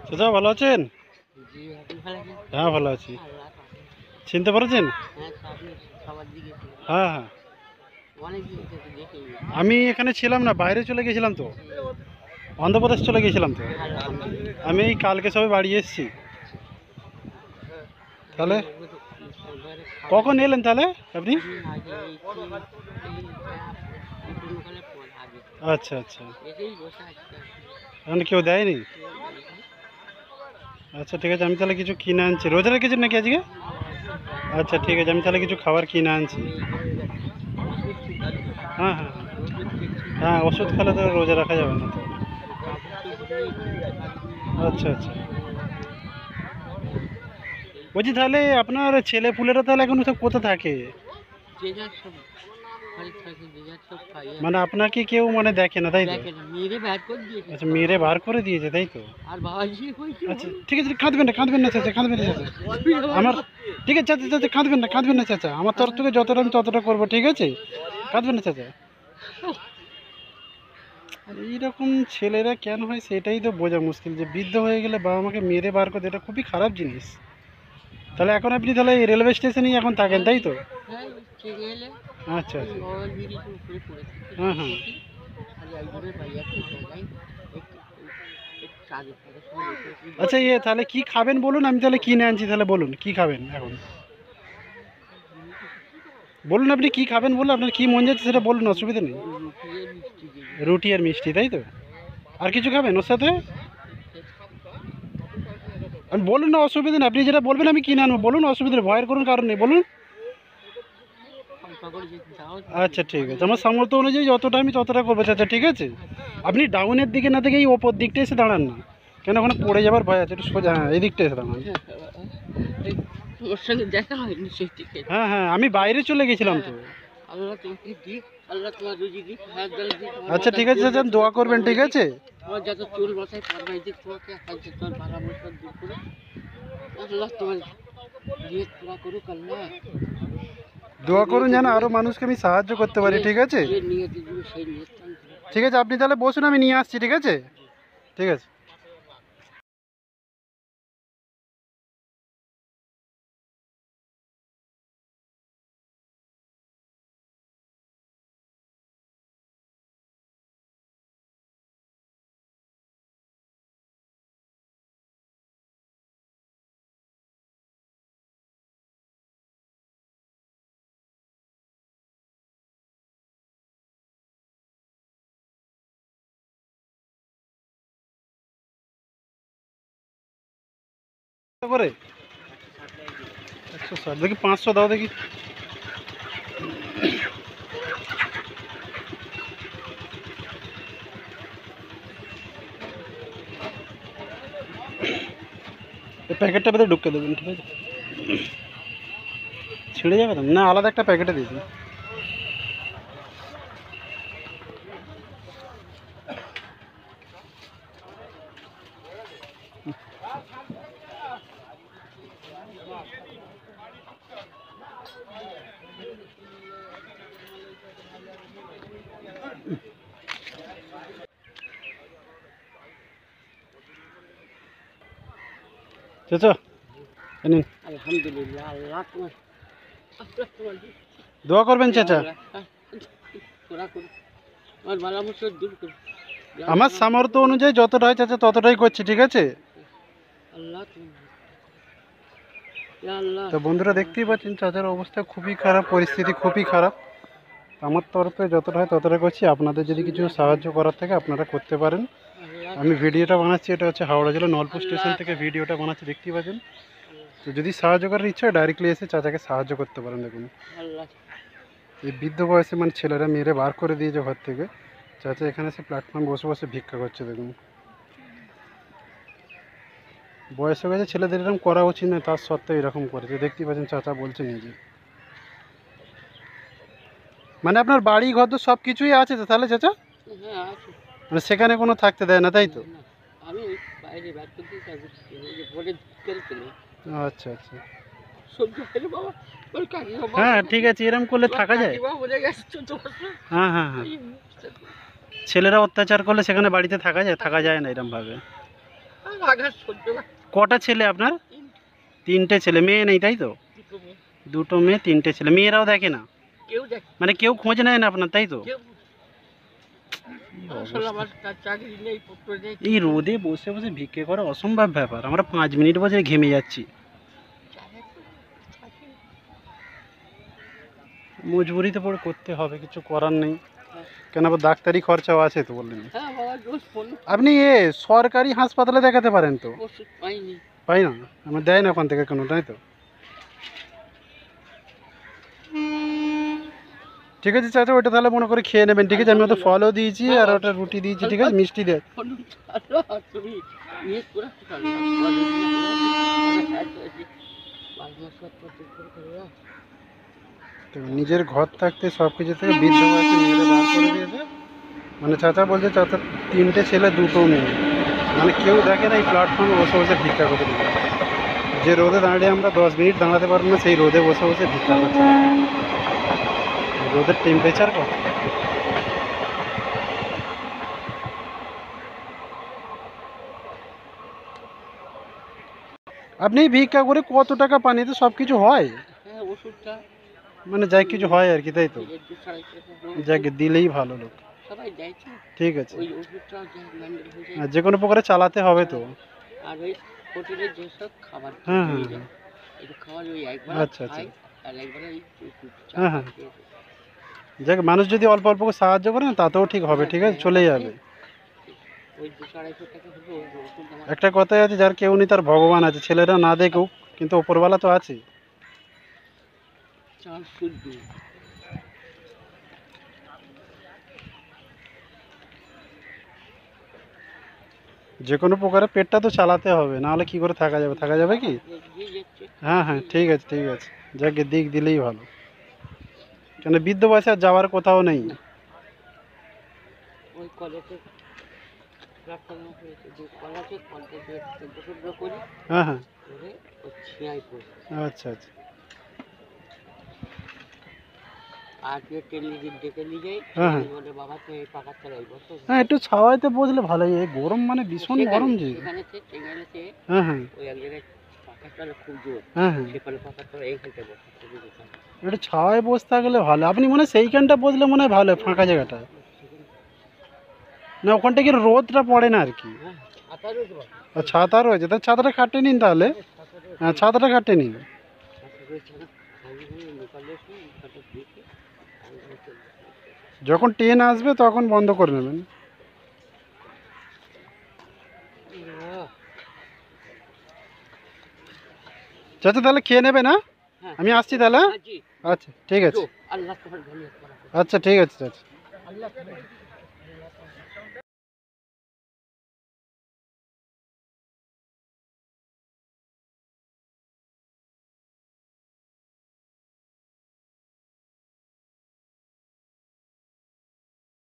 চাচা ভালো আছেন? জি, আপনি ভালো আছেন? হ্যাঁ ভালো আছি। আল্লাহ পাক। চিনতে পেরেছেন? হ্যাঁ, আপনি সবার দিকে হ্যাঁ হ্যাঁ, অনেক দিন থেকে দেখিনি। আমি এখানে ছিলাম না, বাইরে চলে গেছিলাম তো, জি, অন্ধ্রপ্রদেশ চলে গেছিলাম তো। আলহামদুলিল্লাহ। আমি এই কালকে সবে বাড়ি এসেছি। তাহলে এবারে কখন এলেন তাহলে আপনি? আমি আগে এই দুপুরবেলা পর আগে আচ্ছা আচ্ছা, এসেই বসে আছি। এখন কেউ দেয়নি? কেউ দেয়নি। আচ্ছা ঠিক আছে, আমি তাহলে কিছু কিনে আনছি। রোজা রেখেছেন নাকি আজকে? আচ্ছা ঠিক আছে, আমি তাহলে কিছু খাবার কিনে আনছি। আমি ওষুধ সুগার হ্যাঁ হ্যাঁ ওষুধ খেয়েছি। হ্যাঁ, ওষুধ খেলে তো রোজা রাখা যাবে না তো। কাপড় চোপড় নেই, কিনতে পারিনি। আচ্ছা আচ্ছা, বলছি তাহলে আপনার ছেলে পুলেরা তাহলে এখন সব কোথা থাকে? যে যার সব বাড়ি থাকে, যে যার সব খাই আর মানে আপনাকে কেউ মানে দেখে না তাই তো? দেখে না, মেরে ব্যাট করে দিয়েছে। আচ্ছা, মেরে বার করে দিয়েছে তাই তো? আর বাবা যে হয়েছে আচ্ছা ঠিক আছে, কাঁদবেন না চাচা, কাঁদবেন না চাচা। আমার ঠিক আছে চাচা, চাচা কাঁদবেন না চাচা, আমার তরফ থেকে যতটা আমি ততটা করবো, ঠিক আছে? কাঁদবেন না চাচা। আর এইরকম ছেলেরা কেন হয় সেটাই তো বোঝা মুশকিল, যে বৃদ্ধ হয়ে গেলে বাবা মাকে মেরে বার করে, এটা খুবই খারাপ জিনিস। তাহলে এখন আপনি তাহলে এই রেলওয়ে স্টেশনেই এখন থাকেন তাই তো? হ্যাঁ, ট্রেনে এলে আচ্ছা আচ্ছা, মোবাইল ব্রিজের উপরে পড়েছে। হ্যাঁ হ্যাঁ, আর একজনের বাড়ি আছে জায়গায় একটু একটু চাঁদের পরে সময় দেখে আচ্ছা তাহলে কি খাবেন বলুন, আমি তাহলে কিনে আনছি। তাহলে বলুন কি খাবেন এখন, বলুন আপনি কি খাবেন, বলুন আপনার কি মন যাচ্ছে সেটা বলুন, অসুবিধা নেই। রুটি আর মিষ্টি দিয়ে রুটি আর মিষ্টি তাই তো? আর কিছু খাবেন ওর সাথে? আমি বলুন না, অসুবিধা নেই, আপনি যেটা বলবেন আমি কিনে আনবো, বলুন, অসুবিধা নেই, ভয়ের কোনো কারণ নেই, বলুন। অল্প করে যদি দাও। আচ্ছা ঠিক আছে, আমার সামর্থ্য অনুযায়ী যতটা আমি ততটা করবো চাচা, ঠিক আছে? আপনি ডাউনের দিকে না থেকে এই ওপর দিকটা এসে দাঁড়ান না, কেন ওখানে পড়ে যাবার ভয় আছে, একটু সোজা, হ্যাঁ এই দিকটা এসে দাঁড়ান। ওর সঙ্গে দেখা হয়নি সেই থেকে। হ্যাঁ হ্যাঁ, আমি বাইরে চলে গেছিলাম তো। আল্লাহ তোমাকে দিক, আল্লাহ তোমার রুজি দিক, হাত জল দিক। আচ্ছা ঠিক আছে চাচা, দোয়া করবেন, ঠিক আছে? তোমার যত চুল মাথায় পারবাই দিক, তোমাকে হাত তোমার ভাড়া মশলা দূর করে আল্লাহ তোমার দিয়ে পুরা করুক। আল্লাহ দোয়া করুন যেন আরও মানুষকে আমি সাহায্য করতে পারি, ঠিক আছে? যে নিয়তি দিবে সেই নিয়ত। ঠিক আছে, আপনি তাহলে বসুন, আমি নিয়ে আসছি, ঠিক আছে? ঠিক আছে। করে 160 দেখি, 500 দাও দেখি। এই প্যাকেটটা ভেতরে ঢুকে দেবেন, ঠিক আছে? ছিঁড়ে যাবে তো না, আলাদা একটা প্যাকেটে দিয়েছি। চাচা নিন, আলহামদুলিল্লাহ, আল্লাহ তোমার দোয়া করবেন চাচা। পুরা করুক, আমার ভালো মুসিবত দূর করুক। আমার সামর্থ্য অনুযায়ী যতটা হয় চাচা ততটাই করছি, ঠিক আছে? আল্লাহ আল্লাহ তো বন্ধুরা দেখতেই পাচ্ছেন চাচার অবস্থা খুবই খারাপ, পরিস্থিতি খুবই খারাপ। আমার তরফে যতটা হয় ততটা করছি, আপনাদের যদি কিছু সাহায্য করার থাকে আপনারা করতে পারেন। আমি ভিডিওটা বানাচ্ছি, এটা হচ্ছে হাওড়া জেলা নলপুর স্টেশন থেকে ভিডিওটা বানাচ্ছি, দেখতেই পাচ্ছেন। তো যদি সাহায্য করার ইচ্ছা হয় ডাইরেক্টলি এসে চাচাকে সাহায্য করতে পারেন। দেখুন আল্লাহ এই বৃদ্ধ বয়সে মানে ছেলেরা মেরে বার করে দিয়েছে ঘর থেকে, চাচা এখানে এসে প্ল্যাটফর্ম বসে বসে ভিক্ষা করছে। দেখুন বয়স হয়ে গেছে, ছেলেদের এরকম করা উচিত নয়, তার সত্ত্বেও এরকম করেছে, দেখতেই পাচ্ছেন চাচা বলছে নিজে। মানে আপনার বাড়ি ঘর তো সব কিছুই আছে তো তাহলে চাচা? হ্যাঁ আছে। মানে সেখানে কোনো থাকতে দেয় না তাই তো? না, আমি বাইরে ব্যাট করতে চাইছি, ভোটে করে চলে আচ্ছা আচ্ছা, সবজি খেলে বাবা ওর কাকিমা হ্যাঁ ঠিক আছে, এরকম করলে থাকা যায়? কাকিমা বলে গেছে 14 বছর। হ্যাঁ হ্যাঁ হ্যাঁ, ছেলেরা অত্যাচার করলে সেখানে বাড়িতে থাকা যায়? থাকা যায় না এরকম ভাবে। আঘাত সহ্য না। কটা ছেলে আপনার? তিনটে ছেলে, মেয়ে নেই তাই তো? দুটো মেয়ে, দুটো মেয়ে তিনটে ছেলে, মেয়েরাও দেখে না? কেউ দেখে মানে কেউ খোঁজ নেয় না আপনার তাই তো? কেউ আসলে আমার চাকরি নেই, পত্র নেই। এই রোদে বসে বসে ভিক্ষে করা অসম্ভব ব্যাপার, আমরা 5 মিনিট বসে ঘেমে যাচ্ছি। মজবুরিতে পড়ে করতে হবে, কিছু করার নেই। কেন আবার ডাক্তারি খরচাও আছে তো বললেন। হ্যাঁ বাবা, রোজ ফোন, আপনি সরকারি হাসপাতালে দেখাতে পারেন তো? ওষুধ পাইনি। পাই না, আমার দেয় না ওখান থেকে কোনো, তাই তো? ঠিক আছে চাচা, ওটা তাহলে মনে করে খেয়ে নেবেন, ঠিক আছে? আমি ওটা ফলও দিয়েছি আর ওটা রুটি দিয়েছি, ঠিক আছে? মিষ্টি দিয়ে। ফোন চালো, আর তুমি ইয়ে করে চালো, তো নিজের ঘর থাকতে সব কিছু থেকে বৃদ্ধ বয়সে মেয়েরা বার করে দিয়েছে। মানে চাচা বলছে চাচা তিনটে ছেলে দুটো মেয়ে, মানে কেউ দেখে না এই প্ল্যাটফর্মে বসে বসে ভিক্ষা করতে দিবে। যে রোদে দাঁড়িয়ে আমরা 10 মিনিট দাঁড়াতে পারবো না, সেই রোদে বসে বসে ভিক্ষা করছে। রোদের টেম্পারেচার কত? আপনি ভিক্ষা করে কত টাকা পান? এতে সব কিছু হয়? হ্যাঁ ওষুধটা মানে যাই কিছু হয় আর কি, তাই তো? 2-2.5 যাকে দিলেই ভালো লোক। সবাই দেয় তো, ঠিক আছে, ওই ওষুধটা যে ম্যান্ডেল হয়ে যায়। আর যে কোনো প্রকারে চালাতে হবে তো। আর ওই হোটেলে যেসব খাবার হ্যাঁ, পেয়ে হ্যাঁ, যায়, একটু খাবার ওই একবার আচ্ছা, আচ্ছা। খাই, আর একবার ওই ওষুধ হ্যাঁ, হ্যাঁ। যাক, মানুষ যদি অল্প অল্প করে সাহায্য করে না, তাতেও ঠিক হবে, ঠিক আছে? চলে যাবে। ওই 200-250 টাকা হলো ওই ওষুধ আমার। একটা কথাই আছে, যার কেউ নেই তার ভগবান আছে। ছেলেরা না দেখুক, কিন্তু ওপরওয়ালা তো আছে। চাল শুদ্ধ। যে কোনো প্রকারে পেটটা তো চালাতে হবে, না হলে কি করে থাকা যাবে? থাকা যাবে কি? দিয়ে যাচ্ছে হ্যাঁ, হ্যাঁ, ঠিক আছে, ঠিক আছে। যাকে দিক দিলেই ভালো, কেন বৃদ্ধ বয়সে আর যাওয়ার কোথাও নেই। ওই কলেজে প্ল্যাটফর্মে হয়েছে, যে কলেজে কলেজে ওষুধ করি হ্যাঁ, হ্যাঁ, করে ওই ছিঁড়াই পড়ি। আচ্ছা, আচ্ছা। আর যে টেনে ডেকে নিয়ে যাই, হ্যাঁ, হ্যাঁ। বলে বাবা তুই এই পাকার তলায় বসো। হ্যাঁ, একটু ছাওয়াইতে বসলে ভালোই। এই গরম মানে ভীষণ গরম যে। সেখানে সে হ্যাঁ, হ্যাঁ, ওই এক জায়গায় পাকার তলা খুব জোর, হ্যাঁ, হ্যাঁ। সেখানে পাকার তলা এইখানটা বসে খুবই যেতাম। একটু ছাওয়ায় বসতে গেলে ভালো। আপনি মনে হয় সেইখানটা বসলে মনে হয় ভালো, ফাঁকা জায়গাটা। না ওখানটা কি রোদটা পড়ে না আর কি? হ্যাঁ ছাতা রয়েছে বাবা, ও ছাতা রয়েছে, তা ছাতাটা খাটিয়ে নিন তাহলে। হ্যাঁ, ছাতাটা খাটিয়ে নিন। ছাতা রয়েছে না, আমি লোকালে এসে ছাতা দিয়েছি, আমি চলে যাচ্ছি। যখন ট্রেন আসবে তখন বন্ধ করে নেবেন। চাচা তাহলে খেয়ে নেবে না? হ্যাঁ আমি আসছি তাহলে। জি, আচ্ছা ঠিক আছে। আল্লাহ তোমার ধন্যবাদ। আচ্ছা ঠিক আছে চাচা। আল্লাহ তোমার